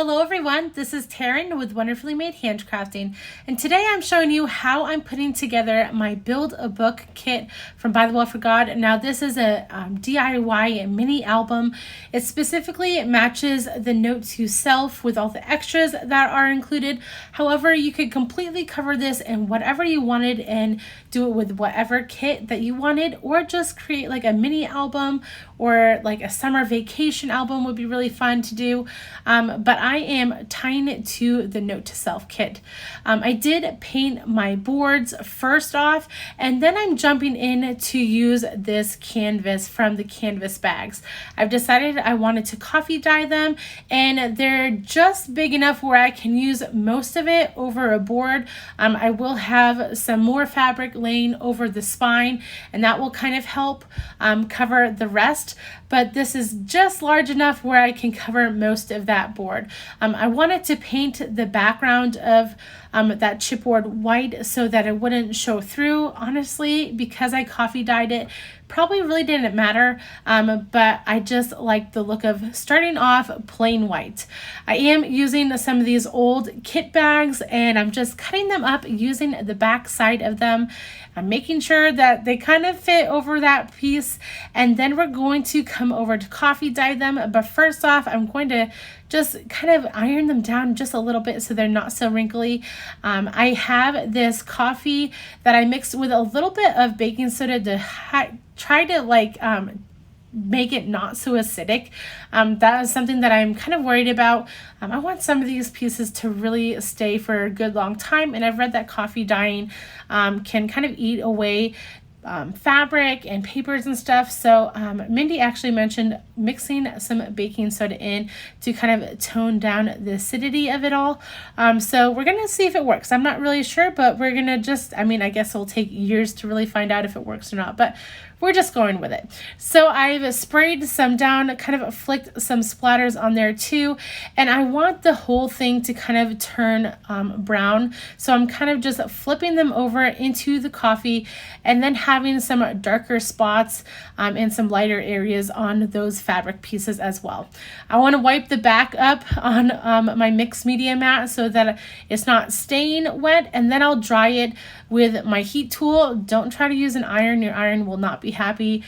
Hello everyone, this is Taryn with Wonderfully Made Handcrafting, and today I'm showing you how I'm putting together my Build a Book kit from ByTheWell4God. Now this is a DIY mini album. It specifically matches the note to self with all the extras that are included. However, you could completely cover this in whatever you wanted and do it with whatever kit that you wanted, or just create like a mini album or like a summer vacation album would be really fun to do. But I am tying it to the Note to Self kit. I did paint my boards first off, and then I'm jumping in to use this canvas from the canvas bags. I've decided I wanted to coffee dye them, and they're just big enough where I can use most of it over a board. I will have some more fabric laying over the spine, and that will kind of help cover the rest. But this is just large enough where I can cover most of that board. I wanted to paint the background of that chipboard white so that it wouldn't show through. Honestly, because I coffee dyed it, probably really didn't matter, but I just like the look of starting off plain white. I am using some of these old kit bags, and I'm just cutting them up using the back side of them. I'm making sure that they kind of fit over that piece, and then we're going to come over to coffee dye them. But first off, I'm going to just kind of iron them down just a little bit so they're not so wrinkly. I have this coffee that I mixed with a little bit of baking soda to try to make it not so acidic. That is something that I'm kind of worried about. I want some of these pieces to really stay for a good long time, and I've read that coffee dyeing can kind of eat away fabric and papers and stuff. So Mindy actually mentioned mixing some baking soda in to kind of tone down the acidity of it all. So we're gonna see if it works. I'm not really sure, but we're gonna just, I guess it'll take years to really find out if it works or not, but we're just going with it. So I've sprayed some down, kind of flicked some splatters on there too, and I want the whole thing to kind of turn brown. So I'm kind of just flipping them over into the coffee and then having some darker spots and some lighter areas on those fabric pieces as well. I want to wipe the back up on my mixed media mat so that it's not staying wet, and then I'll dry it with my heat tool. Don't try to use an iron. Your iron will not be happy.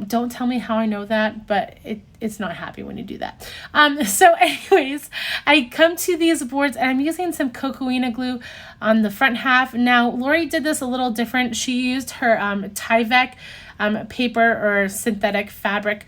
Don't tell me how I know that, but it's not happy when you do that. So anyways, I come to these boards and I'm using some cocoina glue on the front half. Now, Lori did this a little different. She used her Tyvek paper or synthetic fabric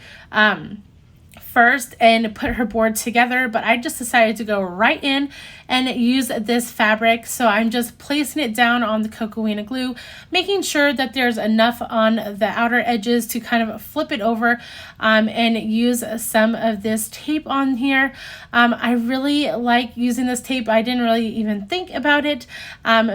first and put her board together, but I just decided to go right in and use this fabric. So I'm just placing it down on the cocoina glue, making sure that there's enough on the outer edges to kind of flip it over and use some of this tape on here. I really like using this tape. I didn't really even think about it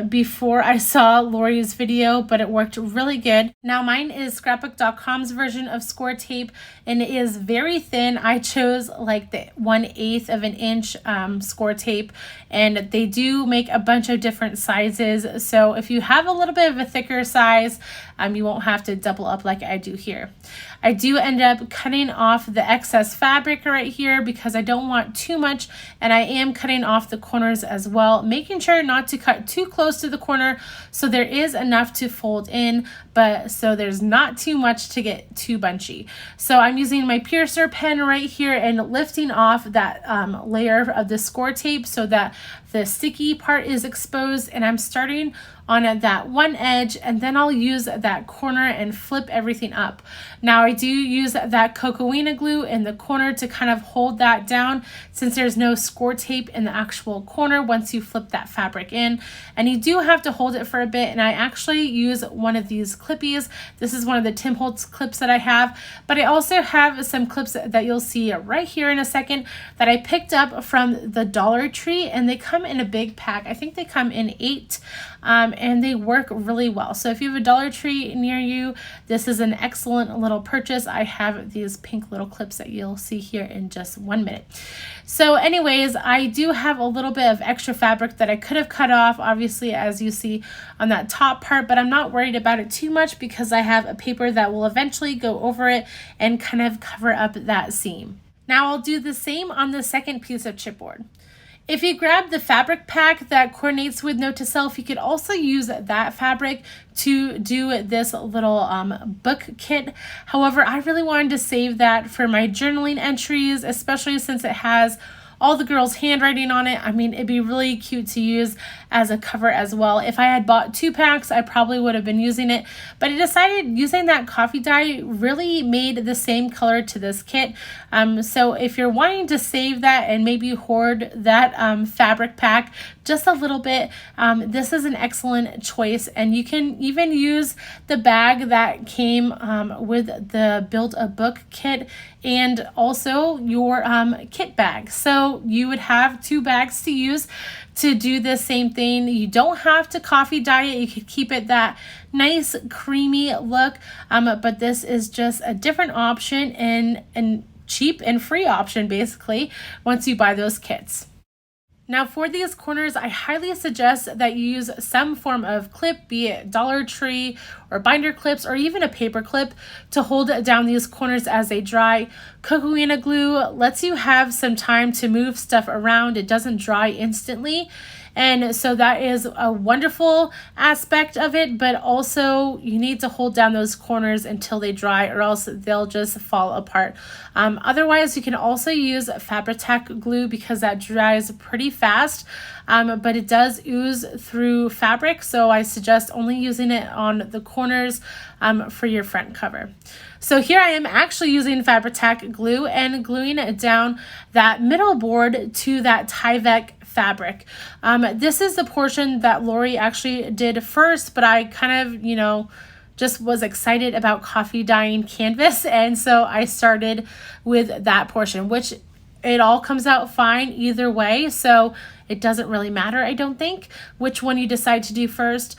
before I saw Lori's video, but it worked really good. Now mine is scrapbook.com's version of score tape, and it is very thin. I chose like the 1/8 of an inch score tape, and they do make a bunch of different sizes. So if you have a little bit of a thicker size, you won't have to double up like I do here. I do end up cutting off the excess fabric right here because I don't want too much, and I am cutting off the corners as well, making sure not to cut too close to the corner so there is enough to fold in, but so there's not too much to get too bunchy. So I'm using my piercer pen right here and lifting off that layer of the score tape so that the sticky part is exposed, and I'm starting on that one edge, and then I'll use that corner and flip everything up. Now I do use that cocoina glue in the corner to kind of hold that down, since there's no score tape in the actual corner once you flip that fabric in, and you do have to hold it for a bit. And I actually use one of these clippies. This is one of the Tim Holtz clips that I have, but I also have some clips that you'll see right here in a second that I picked up from the Dollar Tree, and they come in a big pack. I think they come in 8. And they work really well. So if you have a Dollar Tree near you, this is an excellent little purchase. I have these pink little clips that you'll see here in just 1 minute. So anyways, I do have a little bit of extra fabric that I could have cut off, obviously, as you see on that top part, but I'm not worried about it too much because I have a paper that will eventually go over it and kind of cover up that seam. Now I'll do the same on the second piece of chipboard. If you grab the fabric pack that coordinates with Note to Self, you could also use that fabric to do this little book kit. However, I really wanted to save that for my journaling entries, especially since it has all the girls' handwriting on it. I mean, it'd be really cute to use as a cover as well. If I had bought 2 packs, I probably would have been using it, but I decided using that coffee dye really made the same color to this kit. So if you're wanting to save that and maybe hoard that fabric pack just a little bit, this is an excellent choice. And you can even use the bag that came with the Build a Book kit and also your kit bag. So you would have 2 bags to use to do the same thing. You don't have to coffee dye it. You could keep it that nice creamy look, but this is just a different option and cheap and free option basically once you buy those kits. Now for these corners, I highly suggest that you use some form of clip, be it Dollar Tree or binder clips or even a paper clip to hold down these corners as they dry. Cocoina glue lets you have some time to move stuff around. It doesn't dry instantly. And so that is a wonderful aspect of it, but also you need to hold down those corners until they dry or else they'll just fall apart. Otherwise, you can also use Fabri-Tac glue because that dries pretty fast, but it does ooze through fabric. So I suggest only using it on the corners for your front cover. So here I am actually using Fabri-Tac glue and gluing it down that middle board to that Tyvek fabric. This is the portion that Lori actually did first, but I kind of, just was excited about coffee dyeing canvas. And so I started with that portion, which it all comes out fine either way. So it doesn't really matter, I don't think, which one you decide to do first.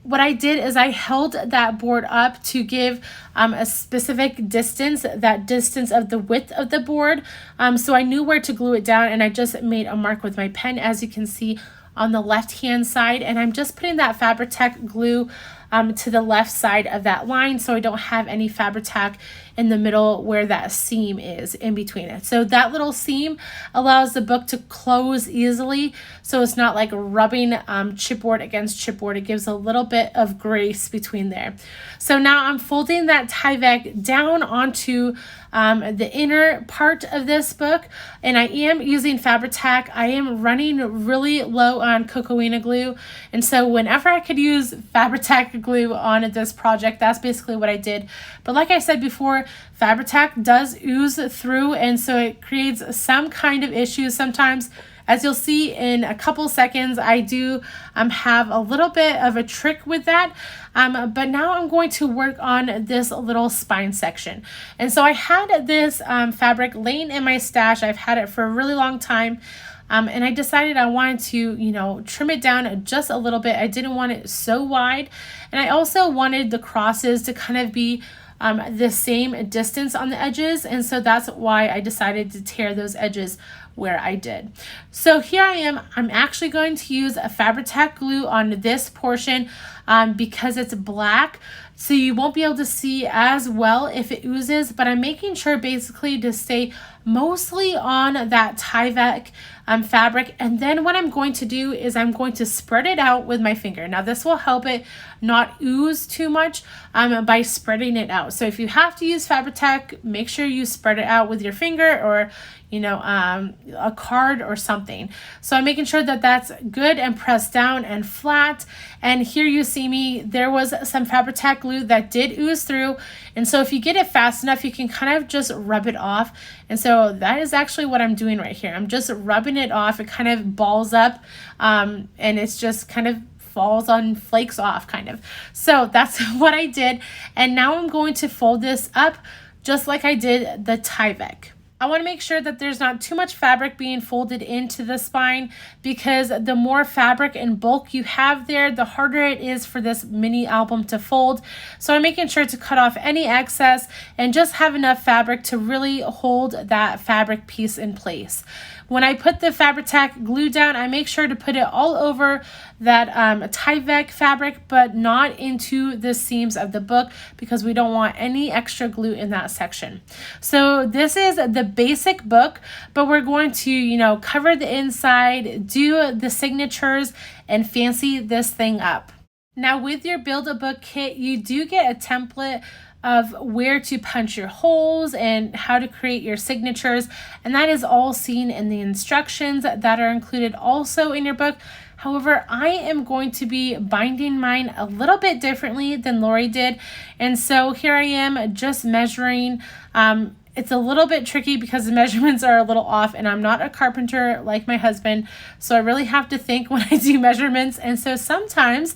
What I did is I held that board up to give a specific distance, that distance of the width of the board. So I knew where to glue it down, and I just made a mark with my pen, as you can see on the left hand side. And I'm just putting that Fabri-Tac glue to the left side of that line, so I don't have any Fabri-Tac in the middle where that seam is in between it. So that little seam allows the book to close easily, so it's not like rubbing chipboard against chipboard. It gives a little bit of grace between there. So now I'm folding that Tyvek down onto the inner part of this book, and I am using Fabri-Tac. I am running really low on cocoina glue, and so whenever I could use Fabri-Tac glue on this project, that's basically what I did. But like I said before, Fabri-Tac does ooze through, and so it creates some kind of issues sometimes. As you'll see in a couple seconds, I do have a little bit of a trick with that, but now I'm going to work on this little spine section. And so I had this fabric laying in my stash. I've had it for a really long time, and I decided I wanted to, trim it down just a little bit. I didn't want it so wide, and I also wanted the crosses to kind of be the same distance on the edges, and so that's why I decided to tear those edges where I did. So here I am. I'm actually going to use a Fabri-Tac glue on this portion because it's black, so you won't be able to see as well if it oozes, but I'm making sure basically to stay mostly on that Tyvek fabric. And then what I'm going to do is I'm going to spread it out with my finger. Now this will help it not ooze too much by spreading it out. So if you have to use Fabri-Tac, make sure you spread it out with your finger or a card or something. So I'm making sure that that's good and pressed down and flat. And here you see me, there was some Fabri-Tac glue that did ooze through. And so if you get it fast enough, you can kind of just rub it off. And so that is actually what I'm doing right here. I'm just rubbing it off. It kind of balls up and it's just kind of falls on, flakes off kind of. So that's what I did. And now I'm going to fold this up just like I did the Tyvek. I want to make sure that there's not too much fabric being folded into the spine, because the more fabric and bulk you have there, the harder it is for this mini album to fold. So I'm making sure to cut off any excess and just have enough fabric to really hold that fabric piece in place. When I put the Fabri-Tac glue down, I make sure to put it all over that Tyvek fabric, but not into the seams of the book because we don't want any extra glue in that section. So this is the basic book, but we're going to, cover the inside, do the signatures, and fancy this thing up. Now with your Build-A-Book kit, you do get a template of where to punch your holes and how to create your signatures, and that is all seen in the instructions that are included also in your book. However, I am going to be binding mine a little bit differently than Lori did, and so here I am just measuring. It's a little bit tricky because the measurements are a little off, and I'm not a carpenter like my husband, so I really have to think when I do measurements, and so sometimes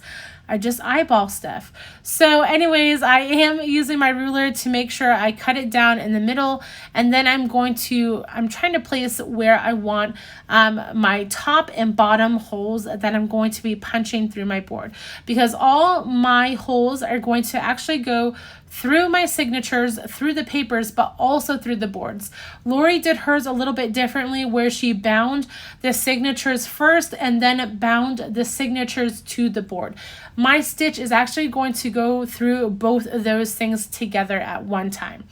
I just eyeball stuff. So anyways, I am using my ruler to make sure I cut it down in the middle, and then I'm trying to place where I want my top and bottom holes that I'm going to be punching through my board, because all my holes are going to actually go through my signatures, through the papers, but also through the boards. Lori did hers a little bit differently, where she bound the signatures first and then bound the signatures to the board. My stitch is actually going to go through both of those things together at one time.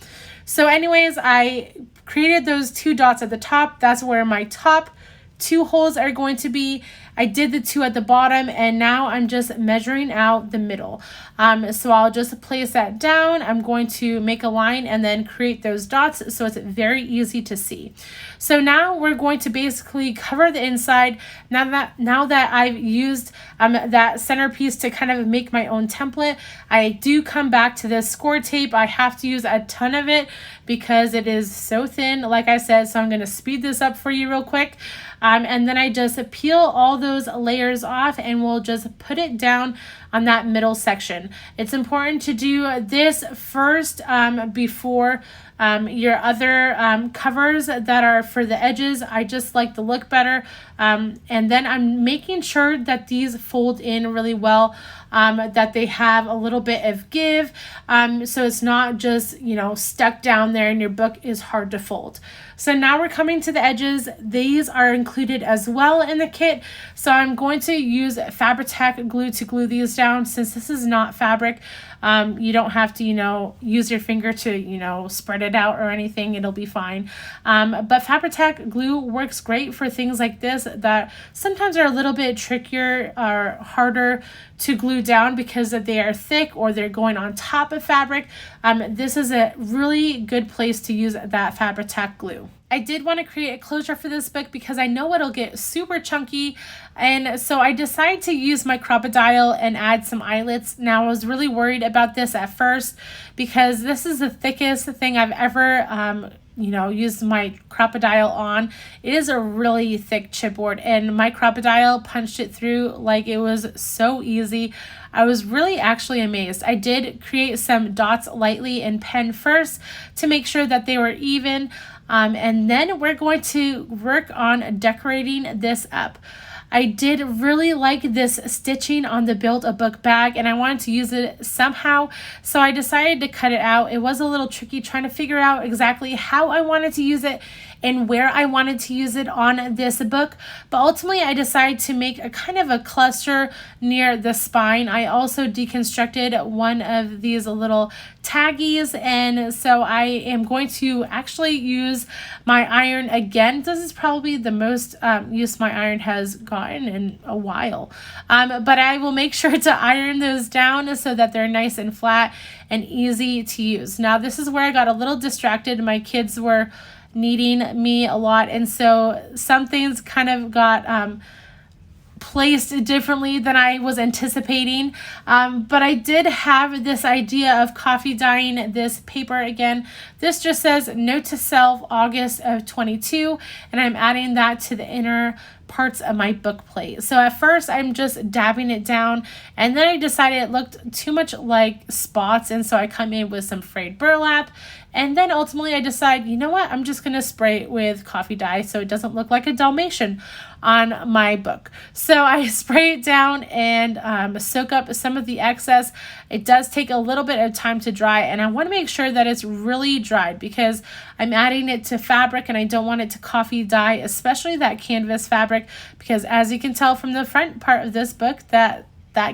So anyways, I created those 2 dots at the top. That's where my top 2 holes are going to be. I did the 2 at the bottom, and now I'm just measuring out the middle. So I'll just place that down. I'm going to make a line and then create those dots so it's very easy to see. So now we're going to basically cover the inside. Now that I've used that centerpiece to kind of make my own template, I do come back to this score tape. I have to use a ton of it because it is so thin, like I said, so I'm going to speed this up for you real quick. And then I just peel all those layers off, and we'll just put it down on that middle section. It's important to do this first before your other covers that are for the edges. I just like the look better. And then I'm making sure that these fold in really well, that they have a little bit of give, so it's not just, stuck down there and your book is hard to fold. So now we're coming to the edges. These are included as well in the kit. So I'm going to use Fabri-Tac glue to glue these down. Since this is not fabric, you don't have to, use your finger to, spread it out or anything. It'll be fine. But Fabri-Tac glue works great for things like this that sometimes are a little bit trickier or harder to glue down because they are thick or they're going on top of fabric. This is a really good place to use that Fabri-Tac glue. I did want to create a closure for this book because I know it'll get super chunky, and so I decided to use my crocodile and add some eyelets. Now I was really worried about this at first because this is the thickest thing I've ever used my crocodile on. It is a really thick chipboard, and my crocodile punched it through like it was so easy. I was really actually amazed. I did create some dots lightly in pen first to make sure that they were even, and then we're going to work on decorating this up. I did really like this stitching on the Build-A-Book bag, and I wanted to use it somehow, so I decided to cut it out. It was a little tricky trying to figure out exactly how I wanted to use it and where I wanted to use it on this book, but ultimately I decided to make a kind of a cluster near the spine. I also deconstructed one of these little taggies, and so I am going to actually use my iron again. This is probably the most use my iron has gotten in a while, but I will make sure to iron those down so that they're nice and flat and easy to use. Now this is where I got a little distracted. My kids were needing me a lot, and so some things kind of got placed differently than I was anticipating, but I did have this idea of coffee dyeing this paper again. This just says note to self August of 22, and I'm adding that to the inner parts of my book plate. So at first I'm just dabbing it down, and then I decided it looked too much like spots, and so I come in with some frayed burlap, and then ultimately I decide, you know what, I'm just going to spray it with coffee dye so it doesn't look like a Dalmatian on my book. So I spray it down and soak up some of the excess. It does take a little bit of time to dry, and I want to make sure that it's really dried because I'm adding it to fabric and I don't want it to coffee dye, especially that canvas fabric, because as you can tell from the front part of this book, that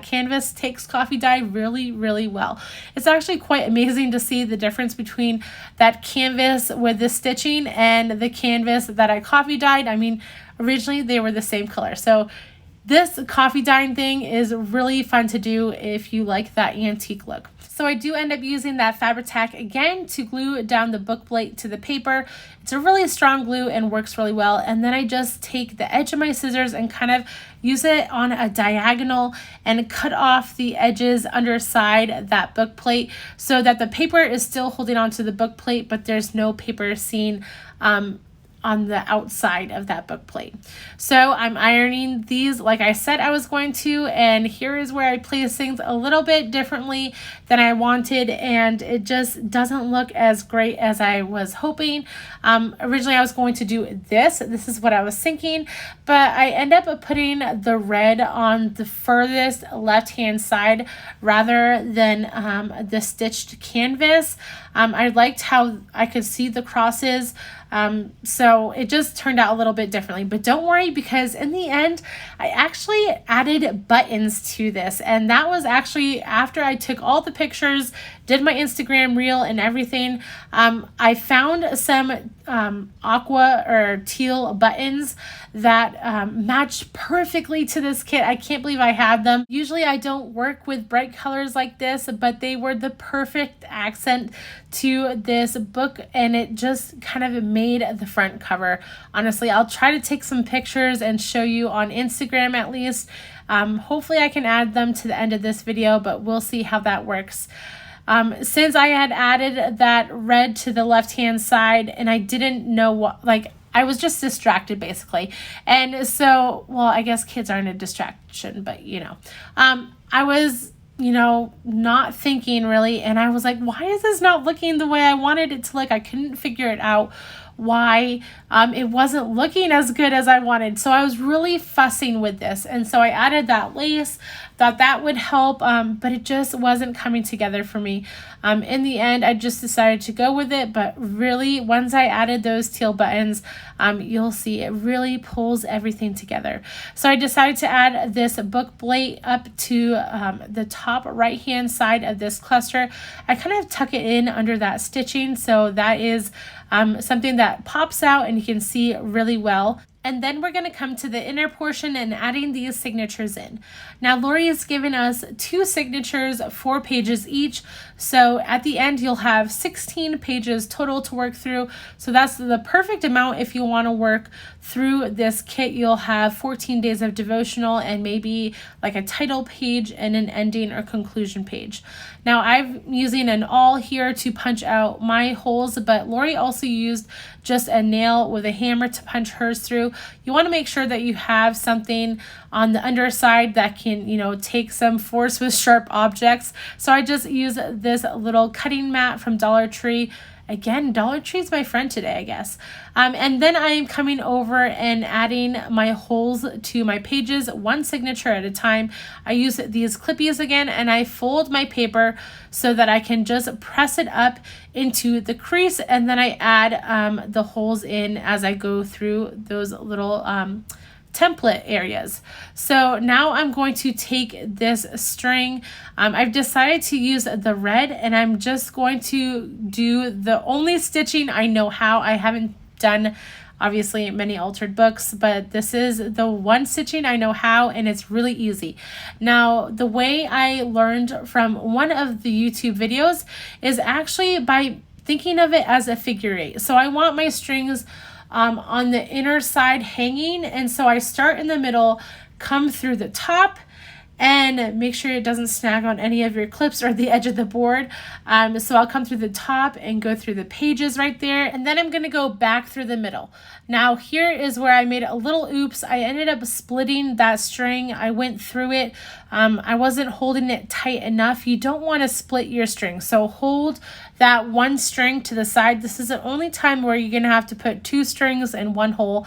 canvas takes coffee dye really, really well. It's actually quite amazing to see the difference between that canvas with the stitching and the canvas that I coffee dyed. I mean, originally they were the same color. So this coffee dyeing thing is really fun to do if you like that antique look. So I do end up using that Fabri-Tac again to glue down the book plate to the paper. It's a really strong glue and works really well. And then I just take the edge of my scissors and kind of use it on a diagonal and cut off the edges underside that book plate so that the paper is still holding onto the book plate, but there's no paper seen on the outside of that book plate. So I'm ironing these like I said I was going to, and here is where I place things a little bit differently than I wanted, and it just doesn't look as great as I was hoping. Originally I was going to do this is what I was thinking, but I end up putting the red on the furthest left hand side rather than the stitched canvas. I liked how I could see the crosses, so it just turned out a little bit differently, but don't worry because in the end I actually added buttons to this, and that was actually after I took all the pictures, did my Instagram reel and everything. I found some aqua or teal buttons that matched perfectly to this kit. I can't believe I had them. Usually I don't work with bright colors like this, but they were the perfect accent to this book, and it just kind of made the front cover. Honestly, I'll try to take some pictures and show you on Instagram at least. Hopefully I can add them to the end of this video, but we'll see how that works. Since I had added that red to the left hand side and I didn't know what, like, I was just distracted basically. And so, well, I guess kids aren't a distraction, but I was, not thinking really. And I was like, why is this not looking the way I wanted it to look? I couldn't figure it out why it wasn't looking as good as I wanted. So I was really fussing with this. And so I added that lace, thought that would help, but it just wasn't coming together for me. In the end, I just decided to go with it. But really, once I added those teal buttons, you'll see it really pulls everything together. So I decided to add this book plate up to the top right hand side of this cluster. I kind of tuck it in under that stitching, so that is something that pops out and you can see really well. And then we're going to come to the inner portion and adding these signatures in. Now, Lori has given us 2 signatures, 4 pages each. So at the end, you'll have 16 pages total to work through. So that's the perfect amount if you want to work through this kit. You'll have 14 days of devotional and maybe like a title page and an ending or conclusion page. Now, I'm using an awl here to punch out my holes, but Lori also used just a nail with a hammer to punch hers through. You want to make sure that you have something on the underside that can, take some force with sharp objects. So I just use this little cutting mat from Dollar Tree. Again, Dollar Tree's my friend today, I guess. And then I'm coming over and adding my holes to my pages, 1 signature at a time. I use these clippies again, and I fold my paper so that I can just press it up into the crease, and then I add the holes in as I go through those little template areas. So now I'm going to take this string. I've decided to use the red, and I'm just going to do the only stitching I know how. I haven't done obviously many altered books, but this is the one stitching I know how, and it's really easy. Now, the way I learned from one of the YouTube videos is actually by thinking of it as a figure 8. So I want my strings on the inner side hanging, and so I start in the middle, come through the top, and make sure it doesn't snag on any of your clips or the edge of the board. So I'll come through the top and go through the pages right there, and then I'm going to go back through the middle. Now here is where I made a little oops. I ended up splitting that string. I went through it I wasn't holding it tight enough. You don't want to split your string. So hold that one string to the side. This is the only time where you're going to have to put 2 strings in one hole.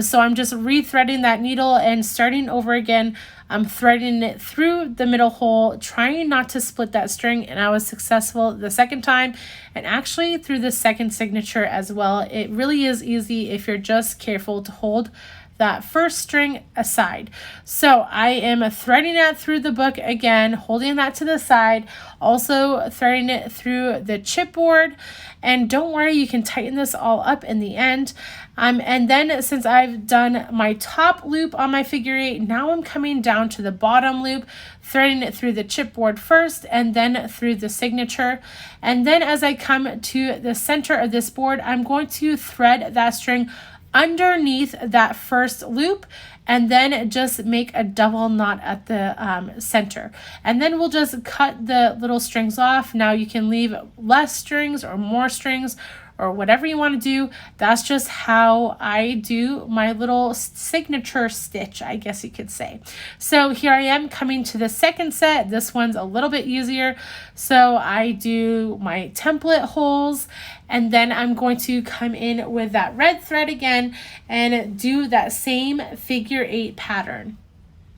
So I'm just rethreading that needle and starting over again. I'm threading it through the middle hole, trying not to split that string, and I was successful the second time, and actually through the second signature as well. It really is easy if you're just careful to hold that first string aside. So I am threading that through the book again, holding that to the side, also threading it through the chipboard. And don't worry, you can tighten this all up in the end. And then since I've done my top loop on my figure 8, now I'm coming down to the bottom loop, threading it through the chipboard first and then through the signature. And then as I come to the center of this board, I'm going to thread that string underneath that first loop and then just make a double knot at the center. And then we'll just cut the little strings off. Now you can leave less strings or more strings or whatever you want to do. That's just how I do my little signature stitch, I guess you could say. So here I am coming to the second set. This one's a little bit easier. So I do my template holes, and then I'm going to come in with that red thread again and do that same figure 8 pattern.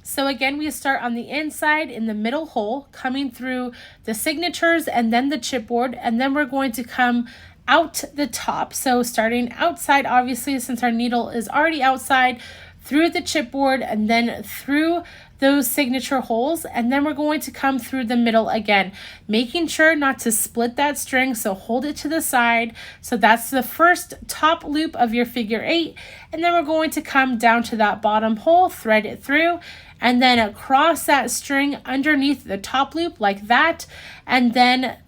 So again, we start on the inside in the middle hole, coming through the signatures and then the chipboard, and then we're going to come out the top. So starting outside, obviously, since our needle is already outside, through the chipboard and then through those signature holes, and then we're going to come through the middle again, making sure not to split that string. So hold it to the side. So that's the first top loop of your figure 8, and then we're going to come down to that bottom hole, thread it through, and then across that string underneath the top loop like that, and then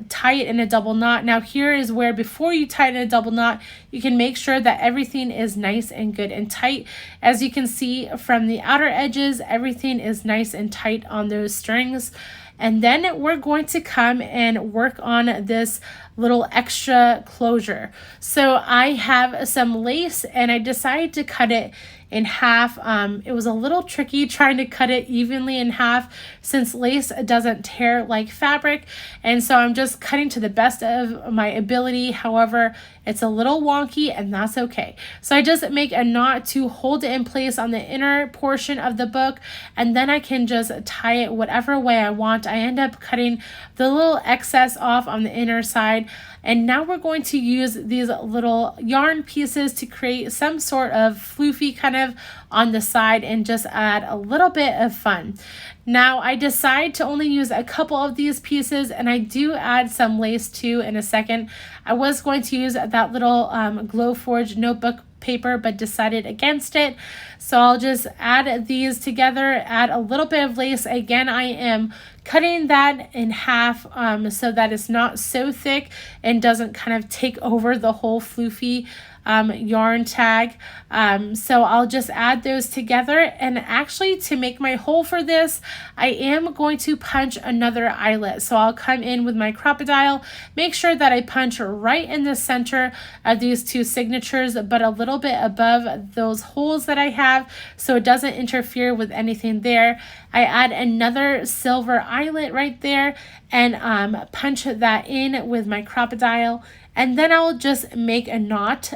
tie it in a double knot. Now here is where, before you tie it in a double knot, you can make sure that everything is nice and good and tight. As you can see from the outer edges, everything is nice and tight on those strings. And then we're going to come and work on this little extra closure. So I have some lace and I decided to cut it in half. It was a little tricky trying to cut it evenly in half since lace doesn't tear like fabric. And so I'm just cutting to the best of my ability. However, it's a little wonky, and that's okay. So I just make a knot to hold it in place on the inner portion of the book, and then I can just tie it whatever way I want. I end up cutting the little excess off on the inner side. And now we're going to use these little yarn pieces to create some sort of floofy kind of on the side and just add a little bit of fun. Now I decide to only use a couple of these pieces, and I do add some lace too in a second. I was going to use that little Glowforge notebook paper, but decided against it. So I'll just add these together, add a little bit of lace. Again, I am cutting that in half so that it's not so thick and doesn't kind of take over the whole floofy yarn tag. So I'll just add those together, and actually to make my hole for this, I am going to punch another eyelet. So I'll come in with my crocodile, make sure that I punch right in the center of these two signatures, but a little bit above those holes that I have so it doesn't interfere with anything there. I add another silver eyelet right there and punch that in with my crocodile. And then I'll just make a knot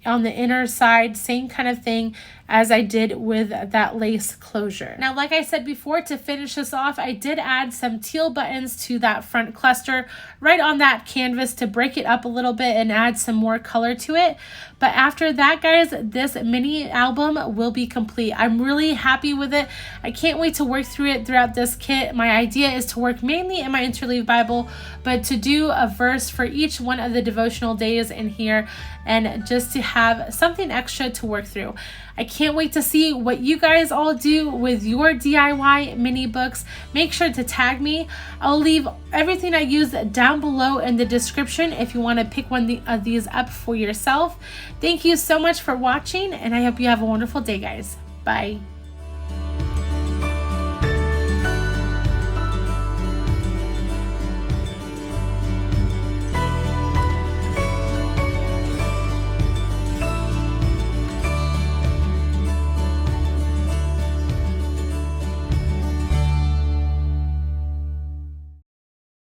on the inner side, same kind of thing as I did with that lace closure. Now, like I said before, to finish this off, I did add some teal buttons to that front cluster right on that canvas to break it up a little bit and add some more color to it. But after that, guys, this mini album will be complete. I'm really happy with it. I can't wait to work through it throughout this kit. My idea is to work mainly in my Interleave Bible, but to do a verse for each one of the devotional days in here, and just to have something extra to work through. I can't wait to see what you guys all do with your DIY mini books. Make sure to tag me. I'll leave everything I use down below in the description if you want to pick one of these up for yourself. Thank you so much for watching, and I hope you have a wonderful day, guys. Bye.